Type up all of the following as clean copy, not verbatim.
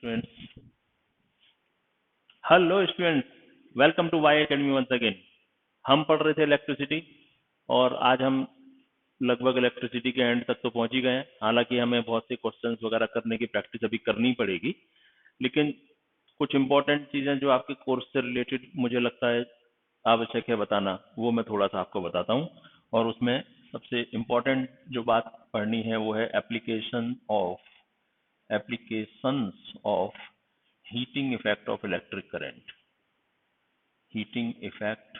Students, hello students, welcome to Y academy once again. हम पढ़ रहे थे इलेक्ट्रिसिटी और आज हम लगभग इलेक्ट्रिसिटी के एंड तक तो पहुंच ही गए हैं। हालांकि हमें बहुत से क्वेश्चंस वगैरह करने की प्रैक्टिस अभी करनी पड़ेगी, लेकिन कुछ इंपॉर्टेंट चीजें जो आपके कोर्स से रिलेटेड मुझे लगता है आवश्यक है बताना, वो मैं थोड़ा सा आपको बताता हूँ। और उसमें सबसे इम्पोर्टेंट जो बात पढ़नी है वो है applications of heating effect of electric current, heating effect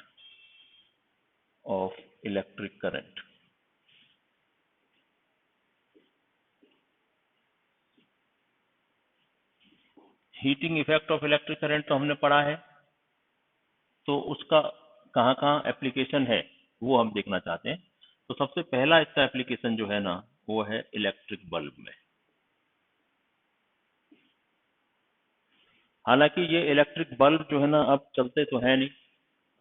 of electric current। Heating effect of electric current तो हमने पढ़ा है, तो उसका कहाँ कहाँ एप्लीकेशन है वो हम देखना चाहते हैं। तो सबसे पहला इसका एप्लीकेशन जो है ना, वो है इलेक्ट्रिक बल्ब में। हालांकि ये इलेक्ट्रिक बल्ब जो है ना अब चलते तो है नहीं।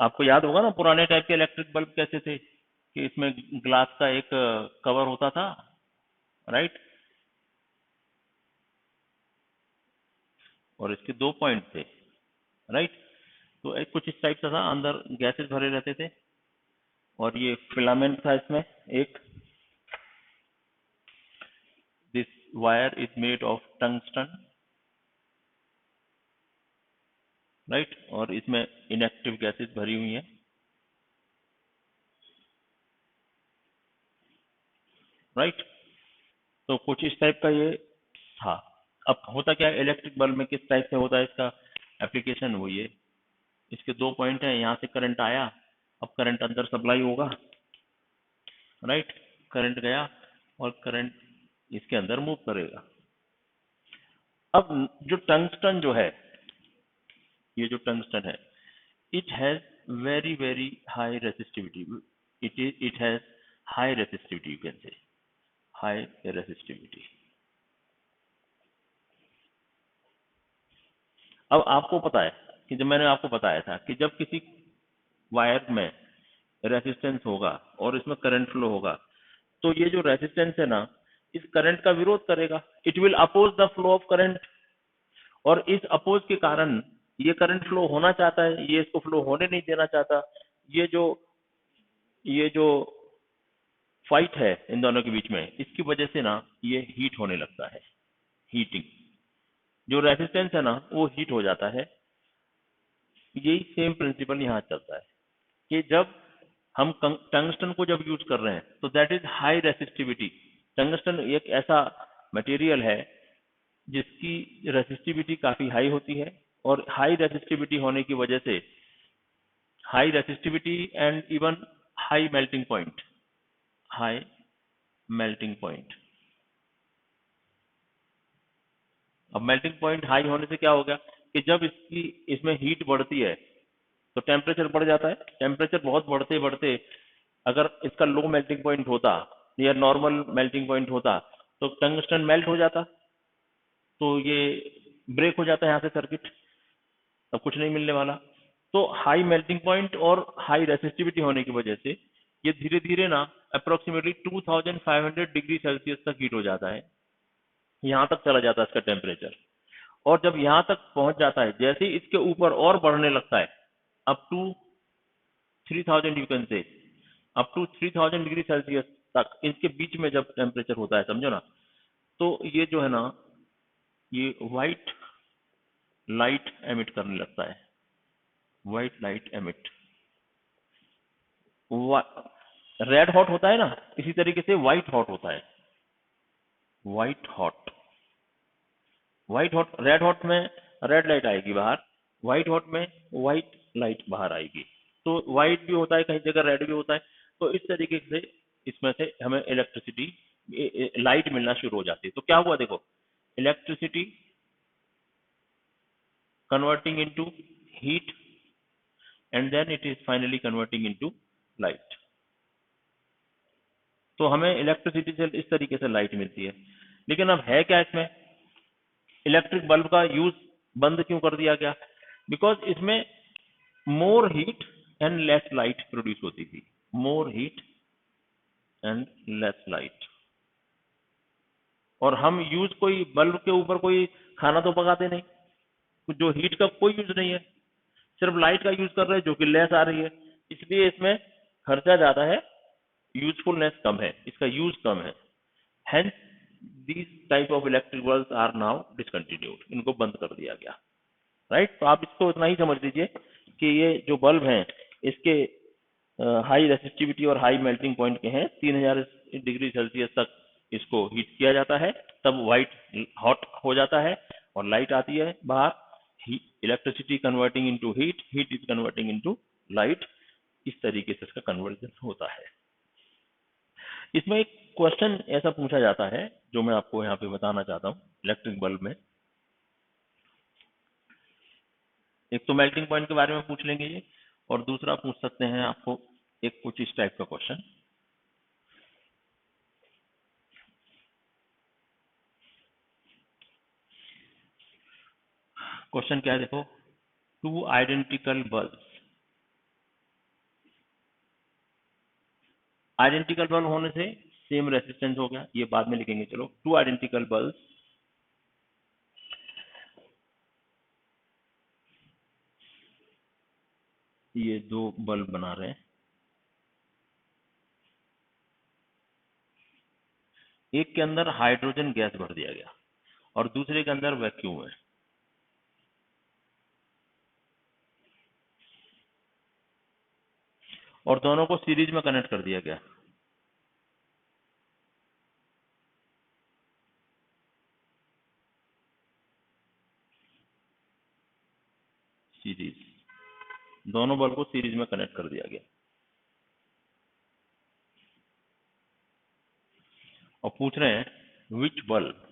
आपको याद होगा ना पुराने टाइप के इलेक्ट्रिक बल्ब कैसे थे, कि इसमें ग्लास का एक कवर होता था, राइट, और इसके दो पॉइंट थे, राइट। तो एक कुछ इस टाइप का था, अंदर गैसेस भरे रहते थे और ये फिलामेंट था इसमें एक। This wire is made of tungsten, right, और इसमें इनएक्टिव गैसेस भरी हुई हैं, राइट। तो कुछ इस टाइप का ये था। अब होता क्या है इलेक्ट्रिक बल्ब में, किस टाइप से होता है इसका एप्लीकेशन, वो ये इसके दो पॉइंट हैं। यहाँ से करंट आया, अब करंट अंदर सप्लाई होगा, राइट, करंट गया और करंट इसके अंदर मूव करेगा। अब जो टंगस्टन जो है, ये जो टंगस्टन है, it has very very high resistivity. It has high resistivity, you can से हाई रेसिस्टिविटी। अब आपको पता है कि जब मैंने आपको बताया था कि जब किसी वायर में रेसिस्टेंस होगा और इसमें करंट फ्लो होगा, तो ये जो रेसिस्टेंस है ना, इस करंट का विरोध करेगा। It will oppose the flow of current, और इस अपोज के कारण ये करंट फ्लो होना चाहता है, ये इसको फ्लो होने नहीं देना चाहता। ये जो फाइट है इन दोनों के बीच में, इसकी वजह से ना ये हीट होने लगता है। हीटिंग, जो रेसिस्टेंस है ना वो हीट हो जाता है। यही सेम प्रिंसिपल यहाँ चलता है कि जब हम टंगस्टन को जब यूज कर रहे हैं तो that is high resistivity. Tungsten एक ऐसा मटेरियल है जिसकी रेसिस्टिविटी काफी हाई होती है, और हाई रेसिस्टिविटी होने की वजह से high resistivity and even high melting point, high melting point. अब मेल्टिंग पॉइंट हाई होने से क्या हो गया कि जब इसमें हीट बढ़ती है तो टेम्परेचर बढ़ जाता है। टेम्परेचर बहुत बढ़ते बढ़ते, अगर इसका लो मेल्टिंग पॉइंट होता या नॉर्मल मेल्टिंग पॉइंट होता तो टंगस्टन मेल्ट हो जाता, तो ये ब्रेक हो जाता है यहाँ से सर्किट, तब कुछ नहीं मिलने वाला। तो हाई मेल्टिंग पॉइंट और हाई रेसिस्टिविटी होने की वजह से ये धीरे धीरे ना अप्रोक्सीमेटली 2500 डिग्री सेल्सियस तक हीट हो जाता है। यहाँ तक चला जाता है इसका टेम्परेचर, और जब यहाँ तक पहुंच जाता है, जैसे ही इसके ऊपर और बढ़ने लगता है up to 3000, you can say up to 3000 degree Celsius तक, इसके बीच में जब टेम्परेचर होता है, समझो ना, तो ये जो है ना ये व्हाइट लाइट एमिट करने लगता है। White light emit, red hot होता है ना, इसी तरीके से व्हाइट हॉट होता है। White hot, white hot, red hot में रेड लाइट आएगी बाहर, व्हाइट हॉट में व्हाइट लाइट बाहर आएगी। तो व्हाइट भी होता है, कहीं जगह रेड भी होता है। तो इस तरीके से इसमें से हमें इलेक्ट्रिसिटी, लाइट मिलना शुरू हो जाती है। तो क्या हुआ देखो, electricity converting into heat and then it is finally converting into light. तो हमें इलेक्ट्रिसिटी से इस तरीके से लाइट मिलती है। लेकिन अब है क्या इसमें, इलेक्ट्रिक बल्ब का यूज बंद क्यों कर दिया गया? बिकॉज इसमें more heat and less light produce होती थी। More heat and less light. और हम यूज कोई बल्ब के ऊपर कोई खाना तो पकाते नहीं, कुछ जो हीट का कोई यूज नहीं है, सिर्फ लाइट का यूज कर रहे हैं जो कि लेस आ रही है, इसलिए इसमें खर्चा ज्यादा है, यूजफुलनेस कम है, इसका यूज कम है। Hence these type of electric bulb are now discontinued, इनको बंद कर दिया गया। राइट, तो आप इसको इतना ही समझ लीजिए कि ये जो बल्ब हैं इसके हाई रेसिस्टिविटी और हाई मेल्टिंग पॉइंट के हैं, 3000 डिग्री सेल्सियस तक इसको हीट किया जाता है, तब व्हाइट हॉट हो जाता है और लाइट आती है बाहर, electricity converting into heat, heat is converting into light, इस तरीके से इसका कन्वर्जन होता है। इसमें एक क्वेश्चन ऐसा पूछा जाता है जो मैं आपको यहाँ पे बताना चाहता हूँ इलेक्ट्रिक बल्ब में। एक तो मेल्टिंग पॉइंट के बारे में पूछ लेंगे ये, और दूसरा पूछ सकते हैं आपको एक कुछ इस टाइप का क्वेश्चन। क्वेश्चन क्या है देखो, two identical bulb, identical bulb होने से सेम रेसिस्टेंस हो गया, ये बाद में लिखेंगे, चलो टू आइडेंटिकल बल्ब, ये दो बल्ब बना रहे हैं, एक के अंदर हाइड्रोजन गैस भर दिया गया और दूसरे के अंदर वैक्यूम है, और दोनों को सीरीज में कनेक्ट कर दिया गया। सीरीज, दोनों बल्ब को सीरीज में कनेक्ट कर दिया गया और पूछ रहे हैं विच bulb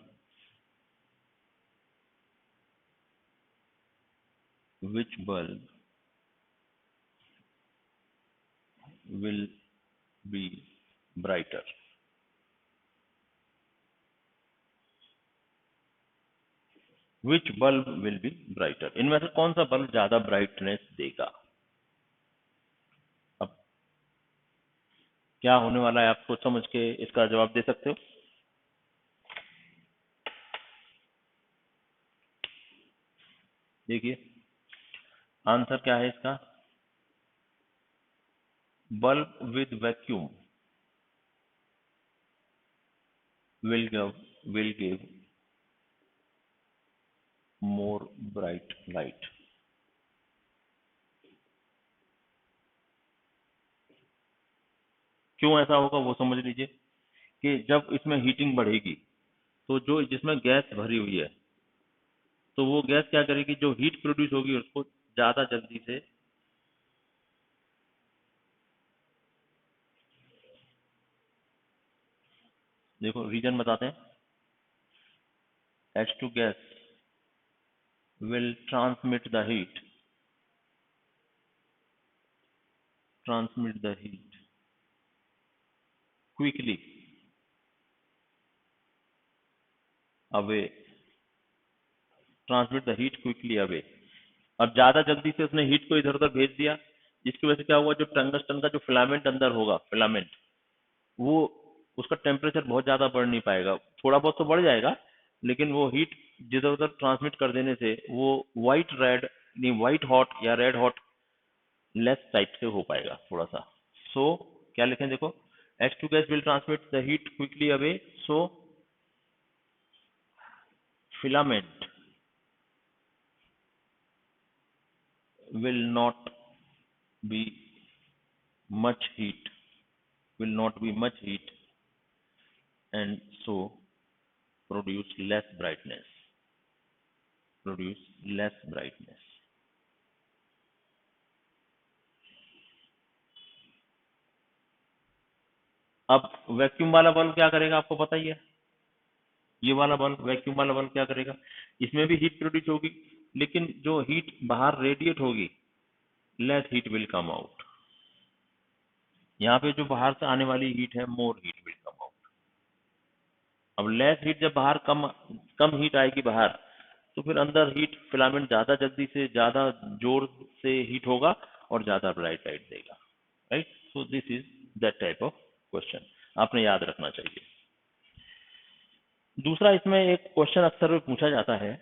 will be brighter, which bulb will be brighter, इनमें से कौन सा बल्ब ज्यादा ब्राइटनेस देगा। अब क्या होने वाला है आप सोच समझ के इसका जवाब दे सकते हो। देखिए आंसर क्या है इसका, bulb with vacuum will give more bright light। क्यों ऐसा होगा वो समझ लीजिए कि जब इसमें हीटिंग बढ़ेगी तो जो जिसमें गैस भरी हुई है तो वो गैस क्या करेगी, जो हीट प्रोड्यूस होगी उसको ज्यादा जल्दी से, देखो रीजन बताते हैं, H2 gas will transmit the heat quickly away, अब ज्यादा जल्दी से उसने हीट को इधर उधर भेज दिया, जिसकी वजह से क्या हुआ, जो टंगस्टन का जो फिलामेंट अंदर होगा, फिलामेंट वो उसका टेम्परेचर बहुत ज्यादा बढ़ नहीं पाएगा, थोड़ा बहुत तो बढ़ जाएगा, लेकिन वो हीट जिधर उधर ट्रांसमिट कर देने से वो व्हाइट रेड नहीं, व्हाइट हॉट या रेड हॉट लेस टाइप से हो पाएगा थोड़ा सा। सो क्या लिखें देखो, H2 gas will transmit the heat quickly away, so filament will not be much heat, and so produce less brightness। अब वैक्यूम वाला बल्ब क्या करेगा आपको पता ही है, ये वाला बल्ब, वैक्यूम वाला बल्ब क्या करेगा, इसमें भी हीट प्रोड्यूस होगी, लेकिन जो हीट बाहर रेडिएट होगी, less heat will come out. यहाँ पे जो बाहर से आने वाली हीट है, more heat will come out. अब लेस हीट जब बाहर कम हीट आएगी बाहर, तो फिर अंदर हीट फिलामेंट ज्यादा जल्दी से ज्यादा जोर से हीट होगा और ज्यादा ब्राइट लाइट देगा। Right, so this is that type of question, आपने याद रखना चाहिए। दूसरा इसमें एक क्वेश्चन अक्सर पूछा जाता है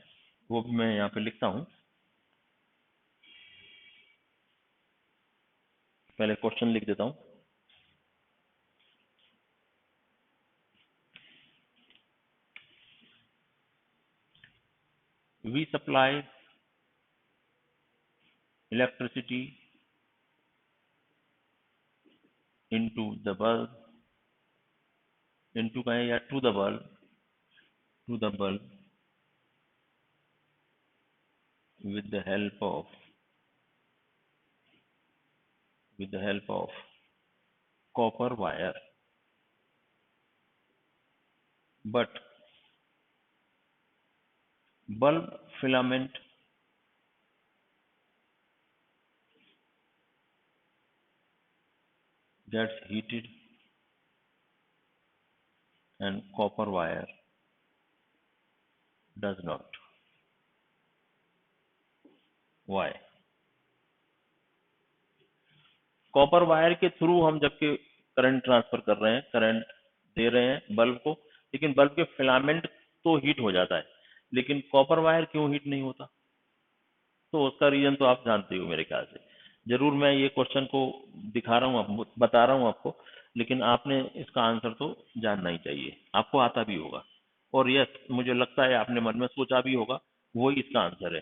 वो भी मैं यहाँ पे लिखता हूँ। पहले क्वेश्चन लिख देता हूँ। We supply electricity into the bulb, into का है या to the bulb, to the bulb with the help of copper wire, but bulb filament gets heated and copper wire does not. Why? Copper wire के through हम जबकि current transfer कर रहे हैं, current दे रहे हैं बल्ब को, लेकिन बल्ब के फिलामेंट तो हीट हो जाता है, लेकिन कॉपर वायर क्यों हीट नहीं होता? तो उसका रीजन तो आप जानते हो मेरे ख्याल से। जरूर मैं ये क्वेश्चन को दिखा रहा हूँ, आपको बता रहा हूँ आपको, लेकिन आपने इसका आंसर तो जानना ही चाहिए, आपको आता भी होगा। और यस, मुझे लगता है आपने मन में सोचा भी होगा, वही इसका आंसर है।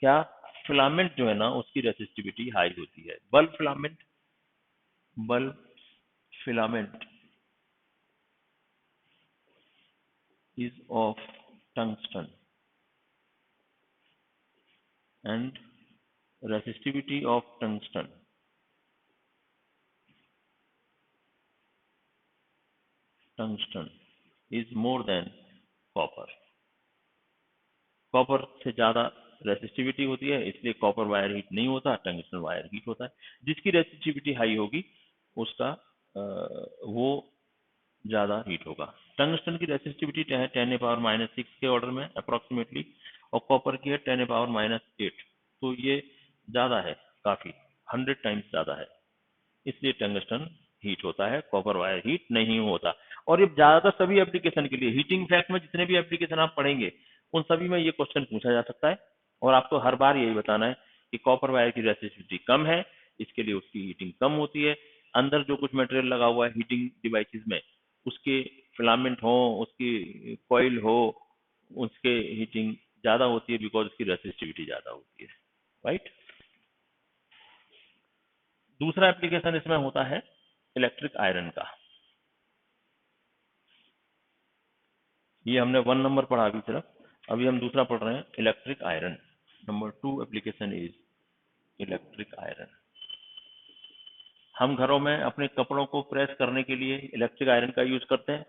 क्या? फिलामेंट जो है ना, उसकी रेसिस्टिविटी हाई होती है। Bulb filament is of tungsten and resistivity of tungsten is more than copper. Copper से ज्यादा रेसिस्टिविटी होती है, इसलिए कॉपर वायर हीट नहीं होता, टंगस्टन वायर हीट होता है। जिसकी रेसिस्टिविटी हाई होगी उसका वो ज्यादा हीट होगा। टंगस्टन की रेसिस्टिविटी है 10⁻⁻⁶ के ऑर्डर में अप्रोक्सीमेटली, और कॉपर की है 10⁻⁸ तो ये ज्यादा है, काफी 100 टाइम्स ज्यादा है, इसलिए टंगस्टन हीट होता है, कॉपर वायर हीट नहीं होता। और ये ज्यादातर सभी एप्लीकेशन के लिए, हीटिंग फैक्ट में जितने भी एप्लीकेशन आप पढ़ेंगे उन सभी में ये क्वेश्चन पूछा जा सकता है, और आपको हर बार यही बताना है कि कॉपर वायर की रेसिस्टिविटी कम है, इसके लिए उसकी हीटिंग कम होती है। अंदर जो कुछ मटेरियल लगा हुआ है हीटिंग डिवाइसेस में, उसके फिलामेंट हो, उसकी कॉइल हो, उसके हीटिंग ज्यादा होती है, बिकॉज उसकी रेसिस्टिविटी ज्यादा होती है, राइट। दूसरा एप्लीकेशन इसमें होता है इलेक्ट्रिक आयरन का। ये हमने 1 नंबर पढ़ा अभी सिर्फ, अभी हम दूसरा पढ़ रहे हैं electric iron. Number 2 application is electric iron. हम घरों में अपने कपड़ों को प्रेस करने के लिए इलेक्ट्रिक आयरन का यूज करते हैं।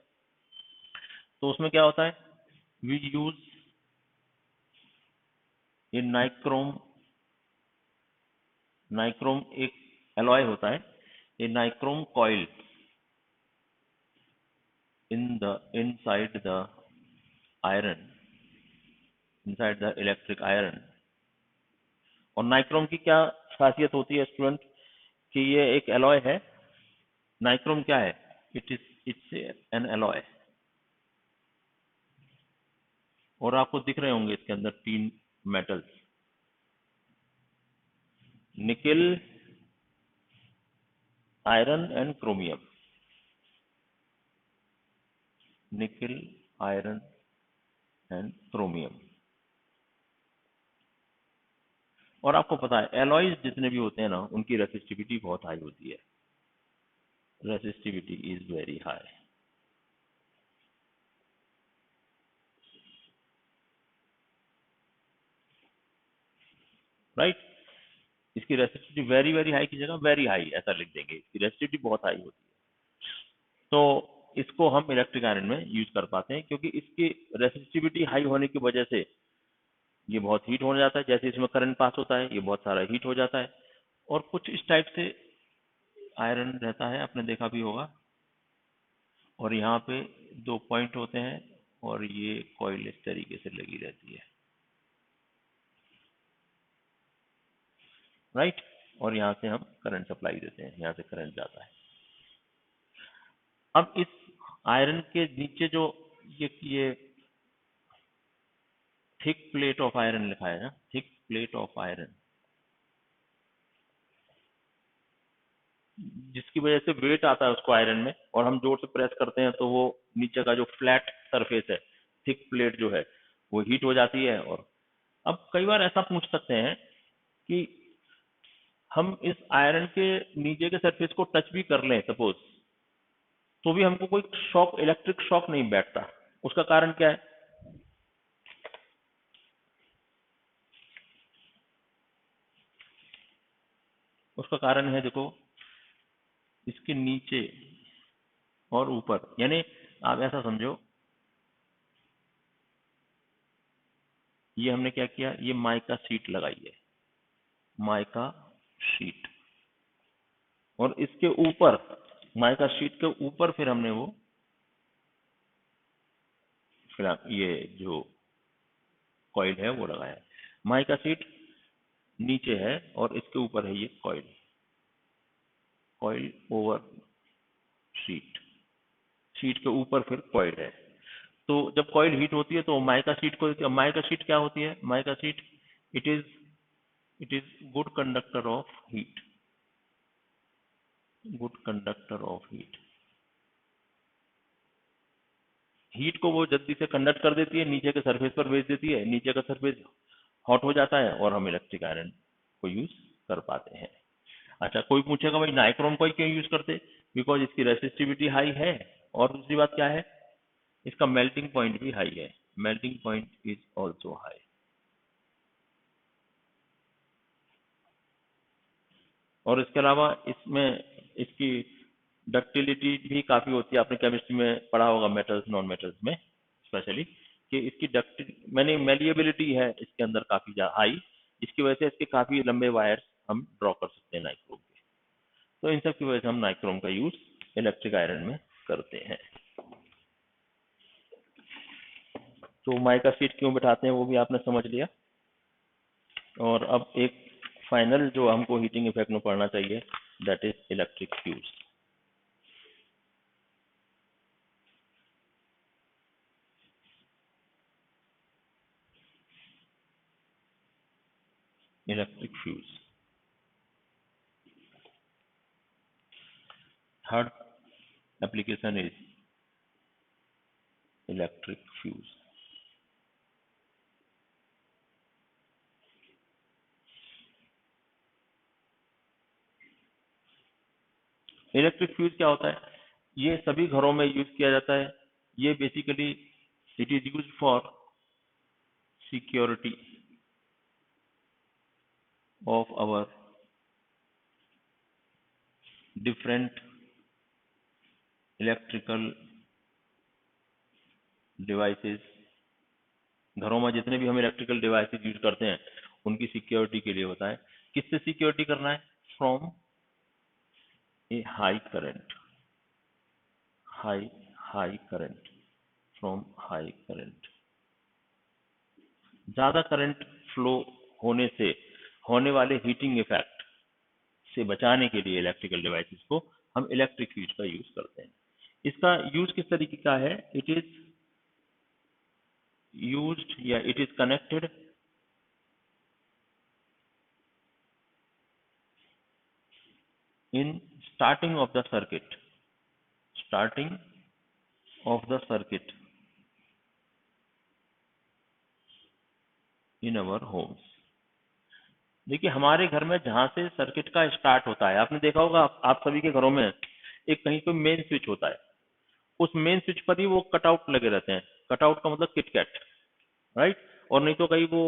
तो उसमें क्या होता है, वी यूज ये नाइक्रोम, नाइक्रोम एक एलॉय होता है, ये nichrome coil inside the iron, inside the electric iron। और नाइक्रोम की क्या खासियत होती है स्टूडेंट, कि ये एक एलॉय है। नाइक्रोम क्या है? It's an alloy. और आपको दिख रहे होंगे इसके अंदर 3 metals, nickel, iron and chromium. Nickel, iron and chromium. और आपको पता है एलॉयज जितने भी होते हैं ना, उनकी रेसिस्टिविटी बहुत हाई होती है, resistivity is very high, right. इसकी रेसिस्टिविटी वेरी वेरी हाई की जगह वेरी हाई ऐसा लिख देंगे, इसकी रेसिस्टिविटी बहुत हाई होती है। तो इसको हम इलेक्ट्रिक आयरन में यूज कर पाते हैं, क्योंकि इसकी रेसिस्टिविटी हाई होने की वजह से ये बहुत हीट हो जाता है। जैसे इसमें करंट पास होता है, ये बहुत सारा हीट हो जाता है। और कुछ इस टाइप से आयरन रहता है, आपने देखा भी होगा। और यहाँ पे 2 पॉइंट होते हैं, और ये कॉइल इस तरीके से लगी रहती है, राइट। और यहाँ से हम करंट सप्लाई देते हैं, यहाँ से करंट जाता है। अब इस आयरन के नीचे जो ये थिक प्लेट ऑफ आयरन लिखा है ना, थिक प्लेट ऑफ आयरन, जिसकी वजह से वेट आता है उसको आयरन में, और हम जोर से प्रेस करते हैं तो वो नीचे का जो फ्लैट सरफेस है, थिक प्लेट जो है, वो हीट हो जाती है। और अब कई बार ऐसा पूछ सकते हैं कि हम इस आयरन के नीचे के सरफेस को टच भी कर लें सपोज, तो भी हमको कोई शॉक, इलेक्ट्रिक शॉक नहीं बैठता, उसका कारण क्या है? उसका कारण है, देखो, इसके नीचे और ऊपर, यानी आप ऐसा समझो, ये हमने क्या किया, ये माइका शीट लगाई है, माइका शीट, और इसके ऊपर, माइका शीट के ऊपर फिर हमने वो फिर ये जो कॉइल है वो लगाया है। माइका शीट नीचे है और इसके ऊपर है ये coil, coil over sheet, sheet के ऊपर फिर कॉइल है। तो जब कॉइल हीट होती है तो माइका शीट को, माइका शीट क्या होती है? Mica sheet, it is it is good conductor of heat, good conductor of heat, heat को वो जल्दी से कंडक्ट कर देती है, नीचे के सरफेस पर भेज देती है, नीचे का सरफेस हॉट हो जाता है और हम इलेक्ट्रिक आयरन को यूज कर पाते हैं। अच्छा, कोई पूछेगा भाई नाइक्रोम को क्यों यूज करते? बिकॉज इसकी रेसिस्टिविटी हाई है, और दूसरी बात क्या है, इसका मेल्टिंग पॉइंट भी हाई है, melting point is also high. और इसके अलावा इसमें इसकी डक्टिलिटी भी काफी होती है, आपने केमिस्ट्री में पढ़ा होगा, मेटल्स नॉन मेटल्स में स्पेशली, कि इसकी डक्टिल मैंने मेलिएबिलिटी है इसके अंदर काफी हाई, इसकी वजह से इसके काफी लंबे वायर्स हम ड्रॉ कर सकते हैं नाइक्रोम के। तो इन सब की वजह से हम नाइक्रोम का यूज इलेक्ट्रिक आयरन में करते हैं। तो माइका शीट क्यों बिठाते हैं वो भी आपने समझ लिया। और अब एक फाइनल जो हमको हीटिंग इफेक्ट में पढ़ना चाहिए, that is electric fuse. Electric fuse, third application is electric fuse. Electric fuse क्या होता है? ये सभी घरों में यूज किया जाता है। ये basically it is use for security of our different electrical devices. घरों में जितने भी हम इलेक्ट्रिकल डिवाइसेस यूज करते हैं उनकी सिक्योरिटी के लिए होता है। किससे सिक्योरिटी करना है? From A high current, high high current, from high current. ज्यादा करंट फ्लो होने से होने वाले हीटिंग इफेक्ट से बचाने के लिए इलेक्ट्रिकल डिवाइसेस को हम इलेक्ट्रिक फ्यूज का यूज करते हैं। इसका यूज किस तरीके का है? इट इज यूज्ड या it is connected in starting of the circuit, starting of the circuit in our homes। देखिए हमारे घर में जहां से सर्किट का स्टार्ट होता है, आपने देखा होगा, आप सभी के घरों में एक कहीं पे मेन स्विच होता है, उस मेन स्विच पर ही वो कटआउट लगे रहते हैं। कटआउट का मतलब किटकैट, राइट? और नहीं तो कहीं वो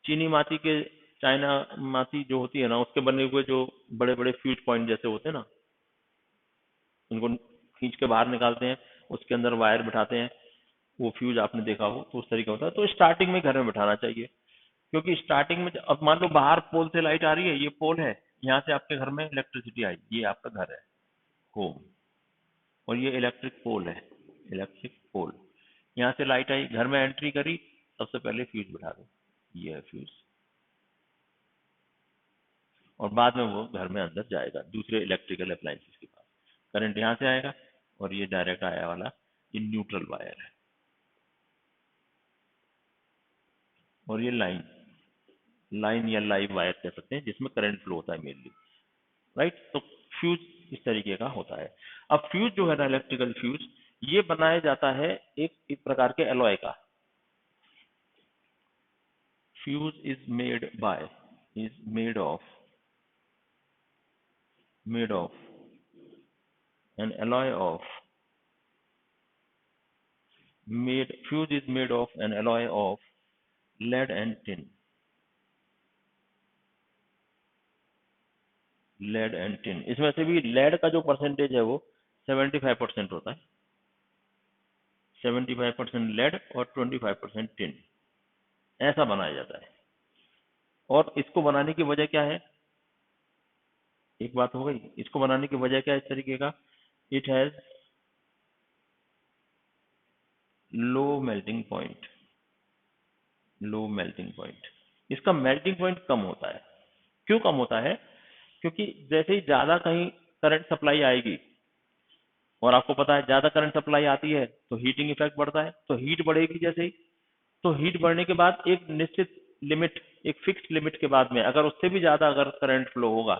चीनी माती के, चाइना माती जो होती है ना, उसके बने हुए जो बड़े बड़े फ्यूज पॉइंट जैसे होते हैं ना, उनको खींच के बाहर निकालते हैं, उसके अंदर वायर बिठाते हैं, वो फ्यूज आपने देखा हो, तो उस तरीका होता है। तो स्टार्टिंग में घर में बिठाना चाहिए, क्योंकि स्टार्टिंग में अब मान लो बाहर पोल से लाइट आ रही है, ये पोल है, यहाँ से आपके घर में इलेक्ट्रिसिटी आई, ये आपका घर है, होम, और ये इलेक्ट्रिक पोल है, इलेक्ट्रिक पोल। यहाँ से लाइट आई, घर में एंट्री करी, सबसे पहले फ्यूज बिठा दो, ये है फ्यूज, और बाद में वो घर में अंदर जाएगा दूसरे इलेक्ट्रिकल अप्लायंसेस के पास। करंट यहाँ से आएगा, और ये डायरेक्ट आया वाला ये न्यूट्रल वायर है। और ये लाइन, लाइन या लाइव वायर कह सकते हैं, जिसमें करंट फ्लो होता है मेनली, राइट। तो फ्यूज इस तरीके का होता है। अब फ्यूज जो है ना, इलेक्ट्रिकल फ्यूज, ये बनाया जाता है एक प्रकार के एलॉय का। Fuse is made of an alloy of fuse is made of an alloy of lead and tin. इसमें से भी लेड का जो परसेंटेज है वो 75% होता है। 75% लेड और 25% टिन, ऐसा बनाया जाता है। और इसको बनाने की वजह क्या है, एक बात हो गई, इसको बनाने की वजह क्या है इस तरीके का, it has low melting point. इसका मेल्टिंग पॉइंट कम होता है। क्यों कम होता है? क्योंकि जैसे ही ज्यादा कहीं करंट सप्लाई आएगी, और आपको पता है ज्यादा करंट सप्लाई आती है तो हीटिंग इफेक्ट बढ़ता है, तो हीट बढ़ेगी जैसे ही, तो हीट बढ़ने के बाद एक निश्चित लिमिट, एक फिक्स लिमिट के बाद में अगर उससे भी ज्यादा अगर करंट फ्लो होगा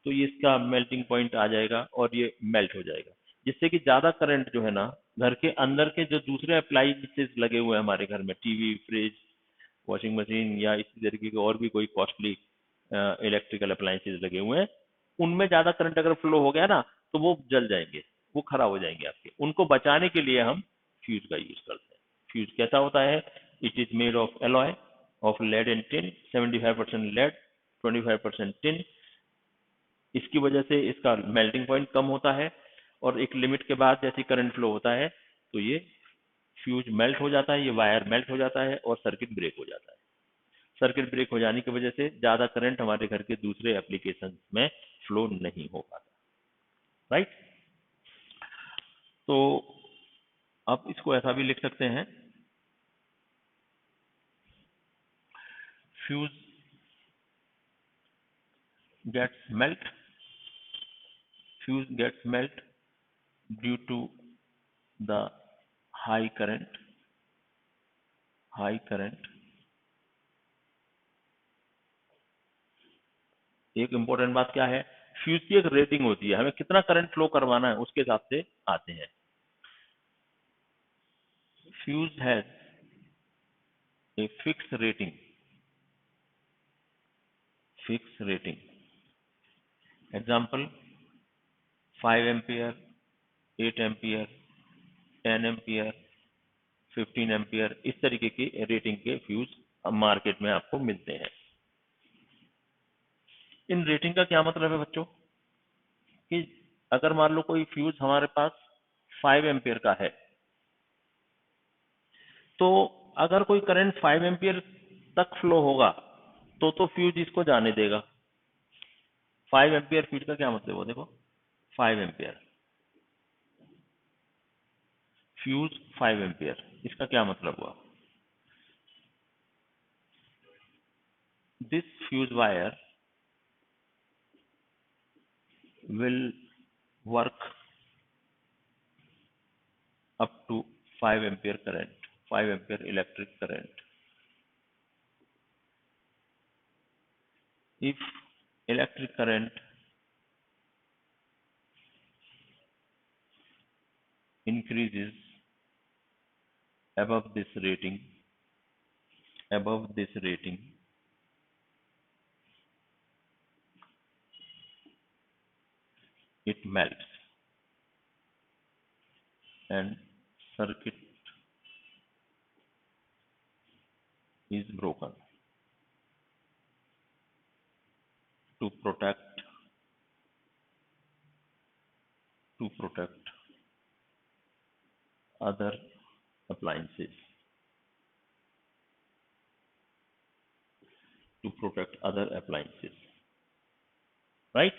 तो ये इसका मेल्टिंग पॉइंट आ जाएगा और ये मेल्ट हो जाएगा, जिससे कि ज्यादा करंट जो है ना, घर के अंदर के जो दूसरे अप्लाइंसेस लगे हुए हैं हमारे घर में, टीवी, फ्रिज, वॉशिंग मशीन या इसी तरीके के और भी कोई कॉस्टली इलेक्ट्रिकल अप्लाइंसेस लगे हुए हैं, उनमें ज्यादा करंट अगर फ्लो हो गया ना तो वो जल जाएंगे, वो खराब हो जाएंगे आपके। उनको बचाने के लिए हम फ्यूज का यूज करते हैं। फ्यूज कैसा होता है? It is made of alloy of lead and tin, 75% lead, 25% tin. इसकी वजह से इसका मेल्टिंग पॉइंट कम होता है, और एक लिमिट के बाद जैसे करंट फ्लो होता है तो ये फ्यूज मेल्ट हो जाता है, ये वायर मेल्ट हो जाता है और सर्किट ब्रेक हो जाता है। सर्किट ब्रेक हो जाने की वजह से ज्यादा करंट हमारे घर के दूसरे एप्लीकेशन में फ्लो नहीं हो पाता, राइट। तो आप इसको ऐसा भी लिख सकते हैं, fuse gets melt due to the high current. एक इंपॉर्टेंट बात क्या है, फ्यूज की एक रेटिंग होती है, हमें कितना करंट फ्लो करवाना है उसके हिसाब से आते हैं। Fuse has a fix rating, example 5 ampere, 8 ampere, 10 ampere, 15 ampere, इस तरीके की रेटिंग के फ्यूज मार्केट में आपको मिलते हैं। इन रेटिंग का क्या मतलब है बच्चों, कि अगर मान लो कोई फ्यूज हमारे पास 5 एम्पियर का है, तो अगर कोई करंट 5 एम्पियर तक फ्लो होगा तो फ्यूज इसको जाने देगा। 5 एम्पियर फ्यूज का क्या मतलब हो, देखो 5 एम्पियर फ्यूज, 5 एम्पियर, इसका क्या मतलब हुआ, this fuse wire will work up to 5 ampere current, 5 ampere electric current. If electric current increases above this rating, it melts and circuit is broken. To protect other appliances, right.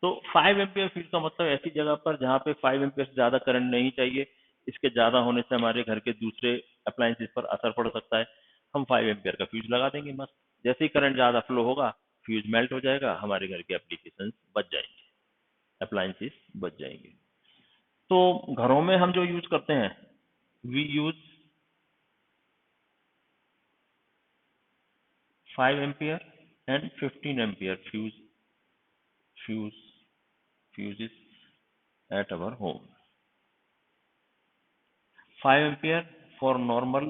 तो 5 ampere fuse का मतलब ऐसी जगह पर जहां पे 5 ampere से ज्यादा करंट नहीं चाहिए, इसके ज्यादा होने से हमारे घर के दूसरे अप्लायंसेस पर असर पड़ सकता है, हम 5 एम्पियर का फ्यूज लगा देंगे मस्त। जैसे ही करंट ज्यादा फ्लो होगा फ्यूज मेल्ट हो जाएगा, हमारे घर के एप्लीकेशन बच जाएंगे, अप्लायंसेस बच जाएंगे। तो घरों में हम जो यूज करते हैं, we use 5 ampere and 15 ampere fuses at our home. 5 ampere for normal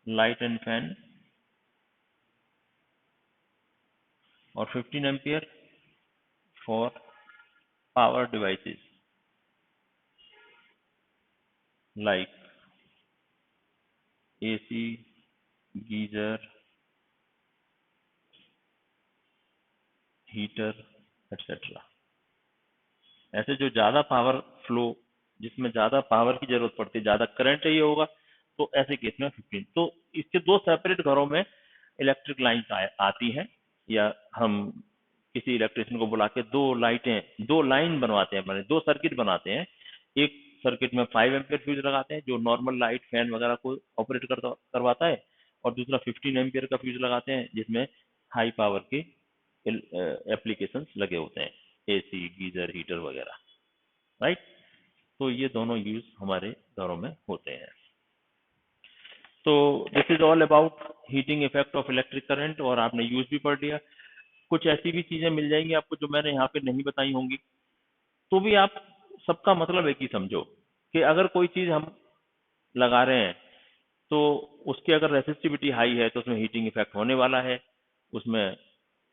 light and fan, or 15 ampere for power devices like AC, geyser, heater etc. ऐसे जो ज्यादा पावर फ्लो, जिसमें ज्यादा पावर की जरूरत पड़ती है, ज्यादा करंट चाहिए होगा, तो ऐसे केस में 15। तो इसके दो सेपरेट घरों में इलेक्ट्रिक लाइन्स आती हैं, या हम किसी इलेक्ट्रिशियन को बुला के दो लाइन बनवाते हैं, मैंने दो सर्किट बनाते हैं। एक सर्किट में 5 एम्पियर फ्यूज लगाते हैं जो नॉर्मल लाइट फैन वगैरह को ऑपरेट करवाता है, और दूसरा 15 एम्पियर का फ्यूज लगाते हैं जिसमें हाई पावर के एप्लीकेशंस लगे होते हैं, एसी, गीजर, हीटर वगैरह, राइट। तो ये दोनों यूज हमारे घरों में होते हैं। तो this is all about heating effect of electric current, और आपने यूज भी पढ़ लिया। कुछ ऐसी भी चीजें मिल जाएंगी आपको जो मैंने यहाँ पे नहीं बताई होंगी, तो भी आप सबका मतलब एक ही समझो कि अगर कोई चीज हम लगा रहे हैं तो उसकी अगर रेसिस्टिविटी हाई है तो उसमें हीटिंग इफेक्ट होने वाला है। उसमें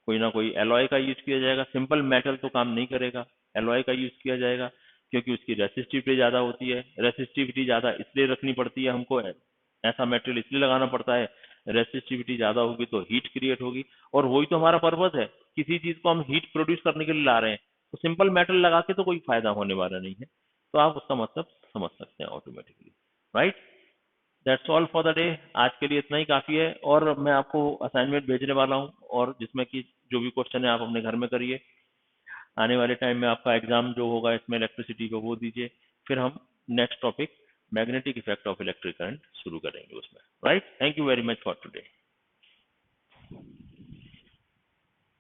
कोई ना कोई एलॉय का यूज किया जाएगा, सिंपल मेटल तो काम नहीं करेगा, एलॉय का यूज किया जाएगा क्योंकि उसकी रेसिस्टिविटी ज्यादा होती है। रेसिस्टिविटी ज्यादा इसलिए रखनी पड़ती है हमको, ऐसा मटेरियल इसलिए लगाना पड़ता है, रेसिस्टिविटी ज्यादा होगी तो हीट क्रिएट होगी, और वही तो हमारा पर्पज है। किसी चीज को हम हीट प्रोड्यूस करने के लिए ला रहे हैं, तो सिंपल मेटल लगा के तो कोई फायदा होने वाला नहीं है। तो आप उसका मतलब समझ सकते हैं automatically, right. That's all for the day. आज के लिए इतना ही काफी है, और मैं आपको असाइनमेंट भेजने वाला हूँ, और जिसमें कि जो भी क्वेश्चन है आप अपने घर में करिए। आने वाले टाइम में आपका एग्जाम जो होगा इसमें इलेक्ट्रिसिटी को वो दीजिए, फिर हम next topic magnetic effect of electric current शुरू करेंगे उसमें, right. Thank you very much for today.